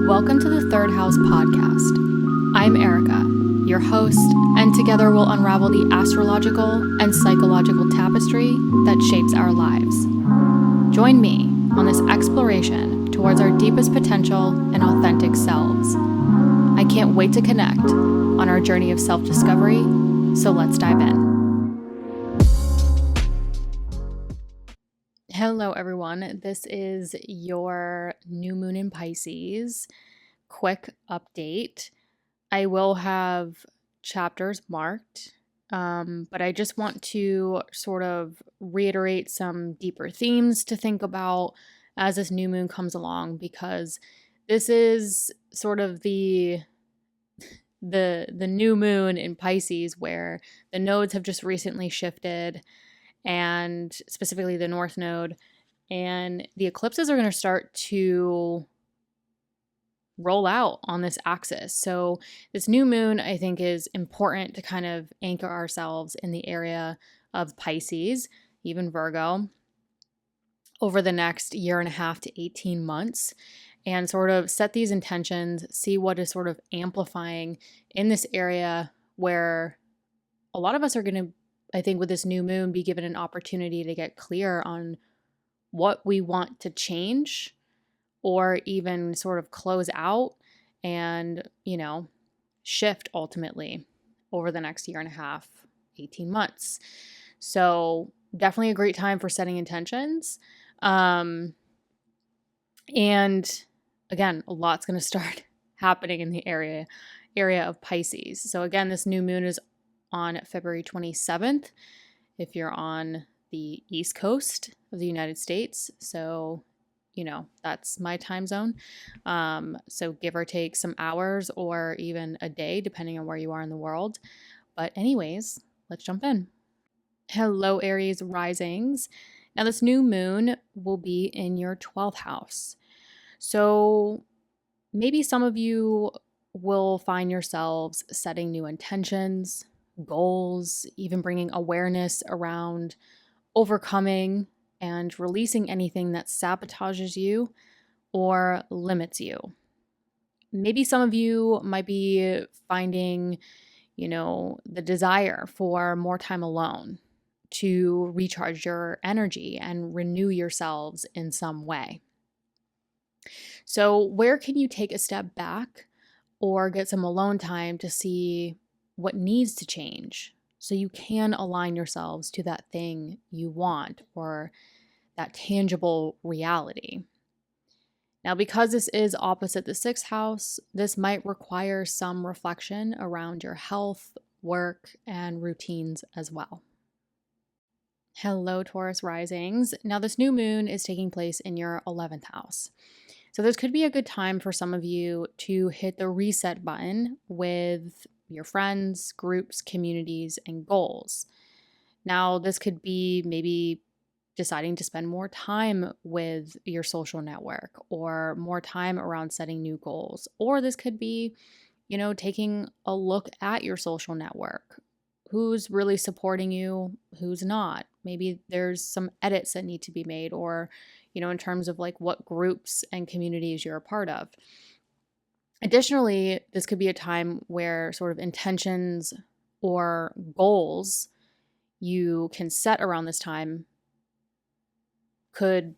Welcome to the Third House podcast. I'm Erica, your host, and together we'll unravel the astrological and psychological tapestry that shapes our lives. Join me on this exploration towards our deepest potential and authentic selves. I can't wait to connect on our journey of self-discovery, so let's dive in. Hello everyone, this is your new moon in Pisces. Quick update. I will have chapters marked, but I just want to sort of reiterate some deeper themes to think about as this new moon comes along, because this is sort of the new moon in Pisces where the nodes have just recently shifted, and specifically the North Node, and the eclipses are going to start to roll out on this axis. So this new moon, I think, is important to kind of anchor ourselves in the area of Pisces, even Virgo, over the next year and a half to 18 months, and sort of set these intentions, see what is sort of amplifying in this area where a lot of us are going to, I think, with this new moon, be given an opportunity to get clear on what we want to change or even sort of close out and, shift ultimately over the next year and a half, 18 months. So definitely a great time for setting intentions. And again, a lot's going to start happening in the area of Pisces. So again, this new moon is on February 27th, if you're on the East Coast of the United States. So, that's my time zone. So give or take some hours or even a day, depending on where you are in the world. But anyways, let's jump in. Hello, Aries risings. Now, this new moon will be in your 12th house. So maybe some of you will find yourselves setting new intentions, goals, even bringing awareness around overcoming and releasing anything that sabotages you or limits you. Maybe some of you might be finding, the desire for more time alone to recharge your energy and renew yourselves in some way. So where can you take a step back or get some alone time to see what needs to change so you can align yourselves to that thing you want or that tangible reality? Now, because this is opposite the 6th house, this might require some reflection around your health, work, and routines as well. Hello, Taurus risings. Now, this new moon is taking place in your 11th house. So this could be a good time for some of you to hit the reset button with your friends, groups, communities, and goals. Now, this could be maybe deciding to spend more time with your social network or more time around setting new goals. Or this could be, taking a look at your social network. Who's really supporting you? Who's not? Maybe there's some edits that need to be made, or, in terms of like what groups and communities you're a part of. Additionally, this could be a time where sort of intentions or goals you can set around this time could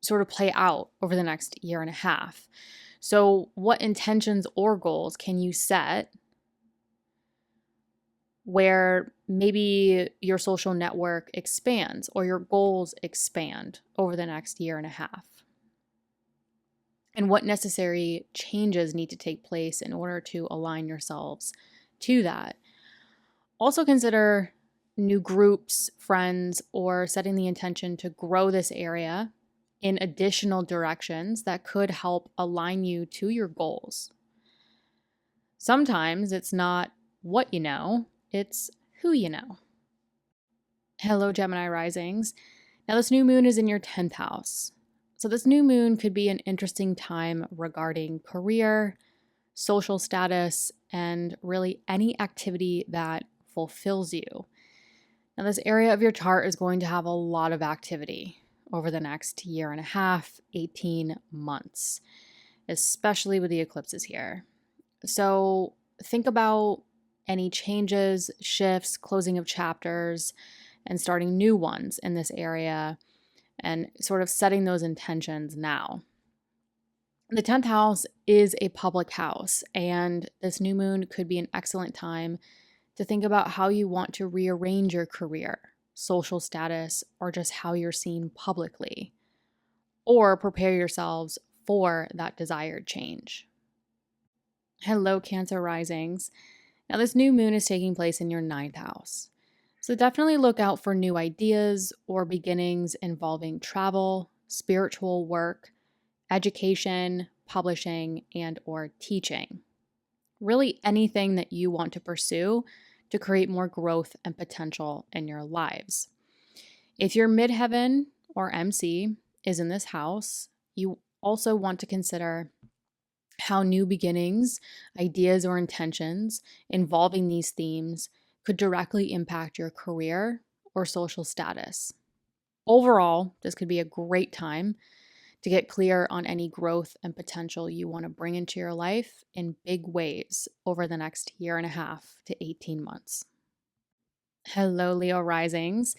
sort of play out over the next year and a half. So what intentions or goals can you set where maybe your social network expands or your goals expand over the next year and a half? And what necessary changes need to take place in order to align yourselves to that? Also consider new groups, friends, or setting the intention to grow this area in additional directions that could help align you to your goals. Sometimes it's not what you know, it's who you know. Hello, Gemini risings. Now, this new moon is in your 10th house. So this new moon could be an interesting time regarding career, social status, and really any activity that fulfills you. Now, this area of your chart is going to have a lot of activity over the next year and a half, 18 months. especially with the eclipses here. So think about any changes, shifts, closing of chapters, and starting new ones in this area, and sort of setting those intentions now. The 10th house is a public house, and this new moon could be an excellent time to think about how you want to rearrange your career, social status, or just how you're seen publicly, or prepare yourselves for that desired change. Hello, Cancer risings. Now, this new moon is taking place in your 9th house. So definitely look out for new ideas or beginnings involving travel, spiritual work, education, publishing, and or teaching. Really anything that you want to pursue to create more growth and potential in your lives. If your midheaven or MC is in this house, you also want to consider how new beginnings, ideas, or intentions involving these themes could directly impact your career or social status. Overall, this could be a great time to get clear on any growth and potential you want to bring into your life in big ways over the next year and a half to 18 months. Hello, Leo risings.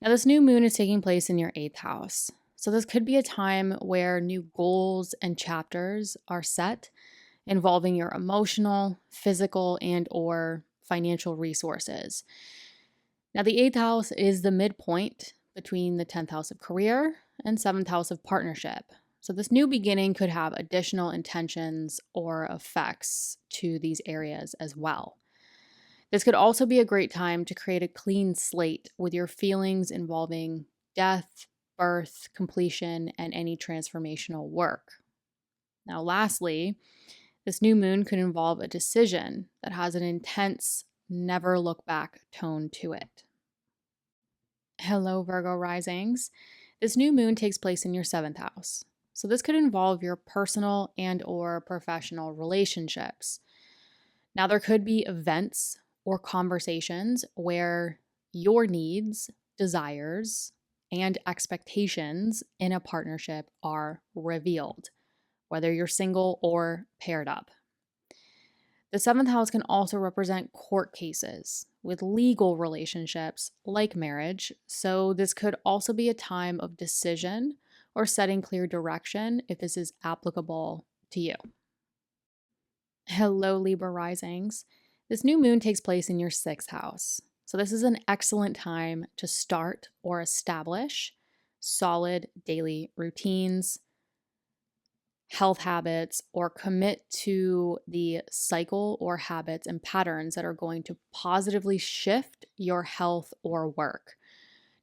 Now, this new moon is taking place in your 8th house. So this could be a time where new goals and chapters are set involving your emotional, physical, and or financial resources. Now, the 8th house is the midpoint between the 10th house of career and 7th house of partnership. So this new beginning could have additional intentions or effects to these areas as well. This could also be a great time to create a clean slate with your feelings involving death, birth, completion, and any transformational work. Now, lastly, this new moon could involve a decision that has an intense, never look back tone to it. Hello, Virgo risings. This new moon takes place in your 7th house. So this could involve your personal and or professional relationships. Now, there could be events or conversations where your needs, desires, and expectations in a partnership are revealed, whether you're single or paired up. The 7th house can also represent court cases with legal relationships like marriage, so this could also be a time of decision or setting clear direction if this is applicable to you. Hello, Libra risings. This new moon takes place in your 6th house, so this is an excellent time to start or establish solid daily routines, health habits, or commit to the cycle or habits and patterns that are going to positively shift your health or work.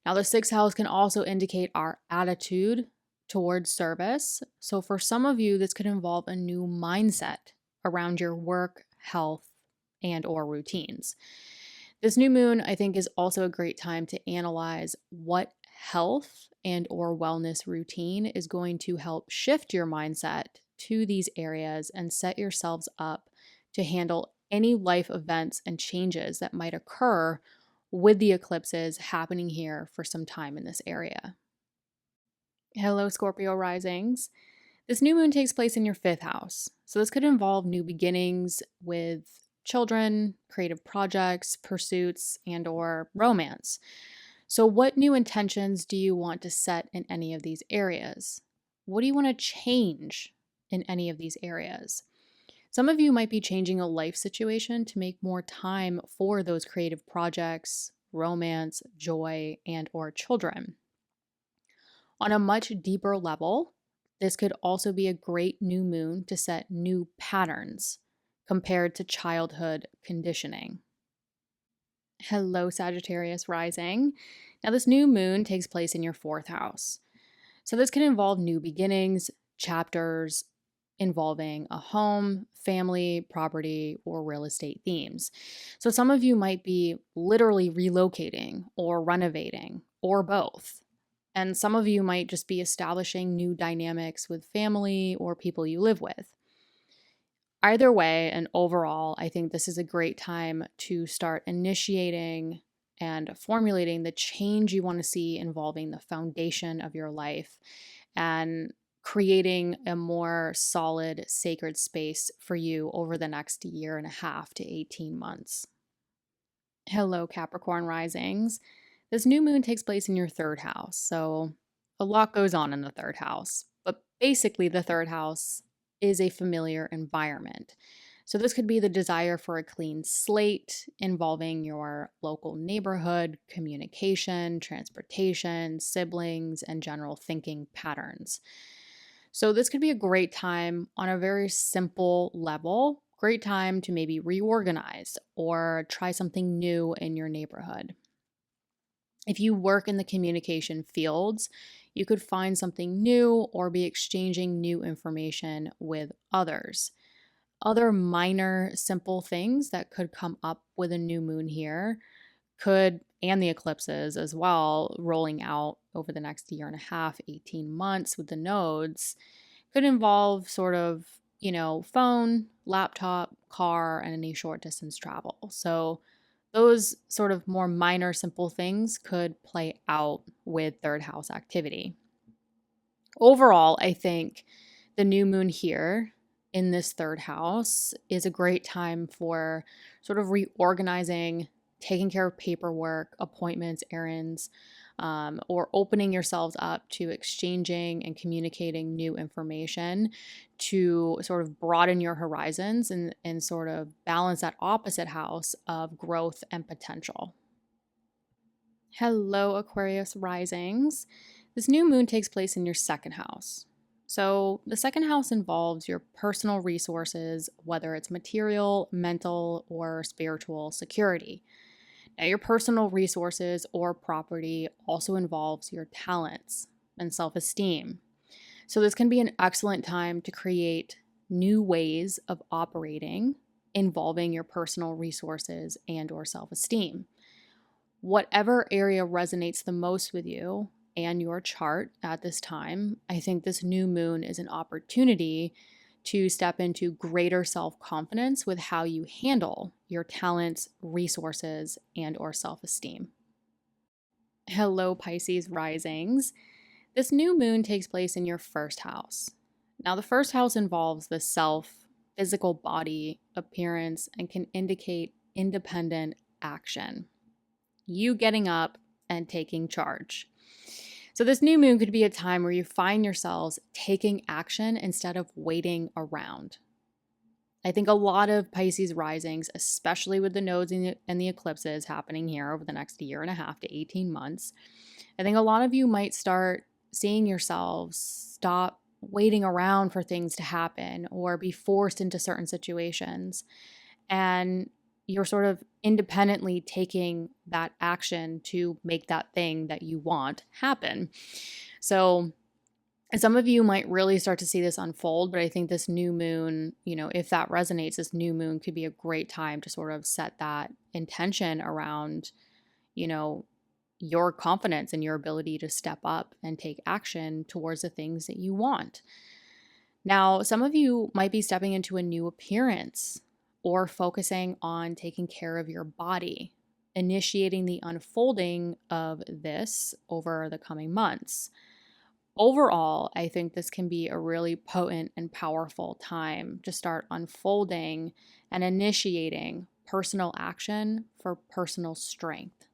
Now, the 6th house can also indicate our attitude towards service. So for some of you, this could involve a new mindset around your work, health, and or routines. This new moon, I think, is also a great time to analyze what health and or wellness routine is going to help shift your mindset to these areas and set yourselves up to handle any life events and changes that might occur with the eclipses happening here for some time in this area. Hello, Scorpio risings. This new moon takes place in your 5th house. So this could involve new beginnings with children, creative projects, pursuits, and or romance. So what new intentions do you want to set in any of these areas? What do you want to change in any of these areas? Some of you might be changing a life situation to make more time for those creative projects, romance, joy, and or children. On a much deeper level, this could also be a great new moon to set new patterns compared to childhood conditioning. Hello, Sagittarius rising. Now, this new moon takes place in your 4th house. So this can involve new beginnings, chapters involving a home, family, property, or real estate themes. So some of you might be literally relocating or renovating or both. And some of you might just be establishing new dynamics with family or people you live with. Either way, and overall, I think this is a great time to start initiating and formulating the change you want to see involving the foundation of your life and creating a more solid, sacred space for you over the next year and a half to 18 months. Hello, Capricorn risings. This new moon takes place in your third house, so a lot goes on in the third house. But basically, the third house is a familiar environment. So, this could be the desire for a clean slate involving your local neighborhood, communication, transportation, siblings, and general thinking patterns. So, this could be a great time on a very simple level. Great time to maybe reorganize or try something new in your neighborhood. If you work in the communication fields, you could find something new or be exchanging new information with others. Other minor, simple things that could come up with a new moon here and the eclipses as well, rolling out over the next year and a half, 18 months with the nodes, could involve sort of, phone, laptop, car, and any short distance travel. So those sort of more minor, simple things could play out with third house activity. Overall, I think the new moon here in this third house is a great time for sort of reorganizing, taking care of paperwork, appointments, errands, or opening yourselves up to exchanging and communicating new information to sort of broaden your horizons and sort of balance that opposite house of growth and potential. Hello, Aquarius risings. This new moon takes place in your second house. So, the second house involves your personal resources, whether it's material, mental, or spiritual security. Now, your personal resources or property also involves your talents and self-esteem. So, this can be an excellent time to create new ways of operating involving your personal resources and or self-esteem. Whatever area resonates the most with you and your chart at this time, I think this new moon is an opportunity to step into greater self-confidence with how you handle your talents, resources, and or self-esteem. Hello, Pisces risings. This new moon takes place in your first house. Now, the first house involves the self, physical body, appearance, and can indicate independent action. You getting up and taking charge. So this new moon could be a time where you find yourselves taking action instead of waiting around. I think a lot of Pisces risings, especially with the nodes and the eclipses happening here over the next year and a half to 18 months, I think a lot of you might start seeing yourselves stop waiting around for things to happen or be forced into certain situations. And you're sort of independently taking that action to make that thing that you want happen. So some of you might really start to see this unfold, but I think this new moon, if that resonates, this new moon could be a great time to sort of set that intention around, your confidence and your ability to step up and take action towards the things that you want. Now, some of you might be stepping into a new appearance or focusing on taking care of your body, initiating the unfolding of this over the coming months. Overall, I think this can be a really potent and powerful time to start unfolding and initiating personal action for personal strength.